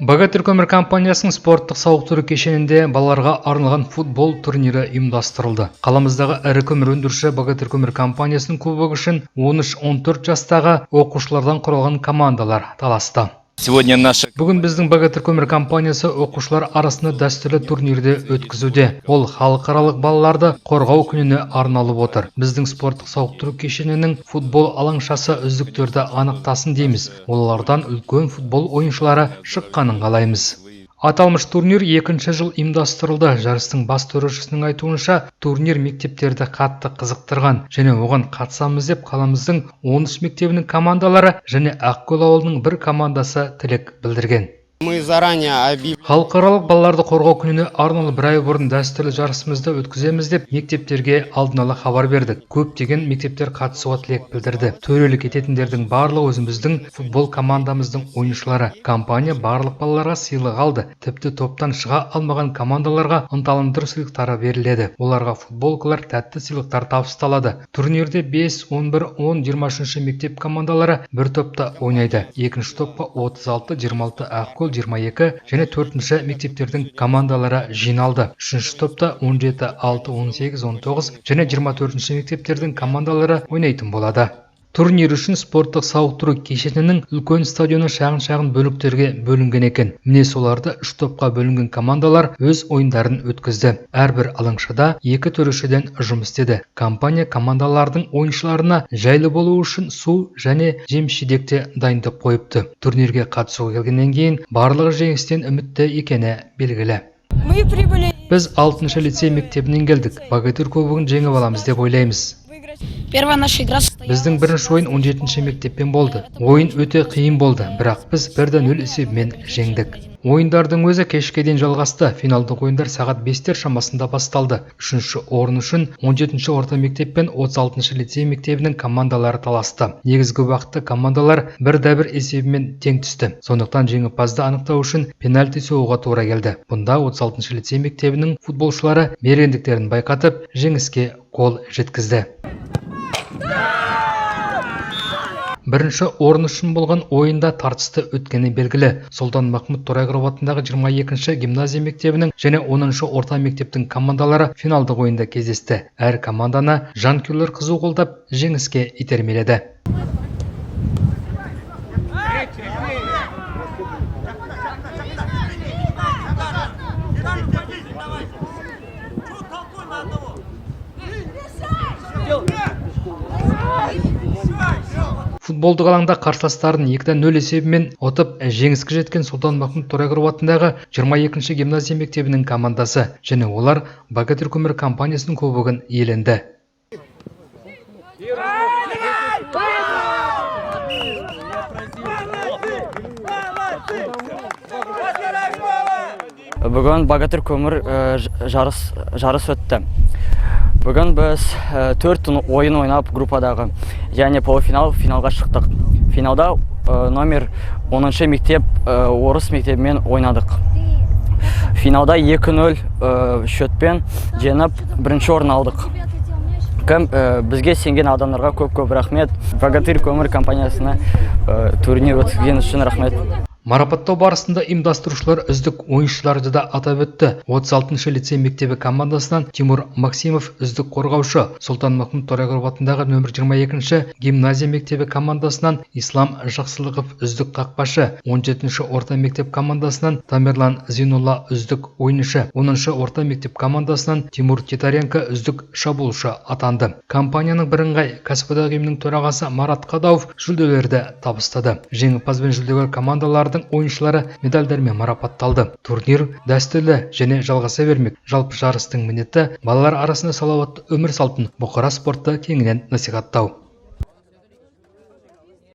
Богатырь көмір компаниясының спорттық сауықтыру кешенінде балаларға арналған футбол турнирі ұйымдастырылды. Қаламыздағы ірі көмір өндіруші Богатырь көмір компаниясының кубогы үшін 13-14 жастағы оқушылардан құралған командалар таласты. Бүгін біздің Богатырь көмір компаниясы оқушылар арасында дәстүрлі турнирді өткізуде. Ол халықаралық балаларды қорғау күніне арналып отыр. Біздің спорттық сауықтыру кешенінің футбол алаңшасы үздіктерді анықтасын дейміз. Олардан үлкен футбол ойыншылары шыққанын қалаймыз. Аталмыш турнир екінші жыл ұйымдастырылды. Жарыстың бас төрешісінің айтуынша, турнир мектептерді қатты қызықтырған және оған қатысамыз деп қаламыздың 13 мектебінің командалары және Ақкөл ауылының бір командасы тілек білдірген. Халықаралық балаларды қорғау күніне арналып бір ай бұрын дәстүрлі жарысымызды өткіземіз деп мектептерге алдын ала хабар бердік. Көптеген мектептер қатысуға тілек білдірді. Төрелік ететіндердің барлығы өзіміздің футбол командамыздың ойыншылары. Компания барлық балаларға сыйлық алды. Тіпті топтан шыға алмаған командаларға ынталандыру сыйлықтары беріледі. Оларға футболкалар, тәтті сыйлықтар табысталады. Турнирде 5, 11, 10, 23 мектеп командалары бір топта ойнайды. Екінші топқа 36, 26 Ақкөл, 22 және 4-ші мектептердің командалары жиналды. 3-ші топта 17, 6, 18, 19 және 24-ші мектептердің командалары ойнайтын болады. Турнир үшін спорттық сауықтыру кешенінің үлкен стадионы шағын бөліктерге бөлінген екен. Міне соларды 3 топқа бөлінген командалар өз ойындарын өткізді. Әрбір алаңшада 2 төрешіден жұмыс істеді. Компания командалардың ойыншыларына жайлы болу үшін су және жем-шидекте дайындап қойыпты. Турнирге қатысуға келгеннен кейін барлығы жеңістен үмітті екені белгілі. Біз 6-шы лицей мектебінен келдік. Богатырь кубогын жеңіп аламыз деп ойлаймыз. Біздің бірінші ойын 17-ші мектеппен болды. Ойын өте қиын болды, бірақ біз 1-0 есебімен жеңдік. Ойындардың өзі кешке дейін жалғасты. Финалдық ойындар сағат 5-тер шамасында басталды. 3-ші орын үшін 17-ші орта мектеп пен 36-ші лицей мектебінің командалары таласты. Негізгі уақытта командалар 1-1 есебімен тең түсті. Сондықтан жеңімпазды анықтау үшін пенальти соғуға тура келді. Бұнда 36-ші лицей мектебінің футболшылары мергендіктерін байқатып, жеңіске қол жеткізді. Бірінші орын үшін болған ойында тартысты өткені белгілі. Сұлтан Махмұт Торайғыров атындағы 22-ші гимназия мектебінің және 10-ші орта мектептің командалары финалдық ойында кездесті. Әр команданы жанкүйерлер қызу қолдап жеңіске итермеледі. Футболдық алаңда қарсыластарын 2-0 есебімен ұтып жеңіске жеткен Сұлтан Махмұт Торайғыров атындағы 22-ші гимназия мектебінің командасы және олар Богатырь көмір компаниясының кубогын иеленді. Бүгін Богатырь көмір жарыс өтті. Бүгін біз 4 ойын ойнап группадағы және финалға шықтық. Финалда номер 10-ші мектеп орыс мектебімен ойнадық. Финалда 2-0 шөтпен жеңіп бірінші орын алдық. Бізге сенген адамдарға көп рахмет. Богатырь көмір компаниясына турнир өткізген үшін рахмет. Марапаттау барысында ұйымдастырушылар үздік ойыншыларды да атап өтті. 36-ші лицей мектебі командасынан Тимур Максимов үздік қорғаушы, Сұлтан Махмұт Торайғыров атындағы нөмір 22-ші гимназия мектебі командасынан Ислам Жақсылықов үздік қақпашы, 17-ші орта мектеп командасынан Тамерлан Зинулла үздік ойыншы, 10-ші орта мектеп командасынан Тимур Титаренко үздік шабуылшы атанды. Компанияның бірыңғай кәсіподақ ұйымының төрағасы Марат Қадауов жүлделерді табыстады. Жеңімпаз бен жүлдегер командалардың ойыншылары медальдармен марапатталды. Турнир дәстүрлі және жалғаса бермек. Жалпы жарыстың міндеті балалар арасында салауатты өмір салтын, бұқара спортты кеңінен насихаттау.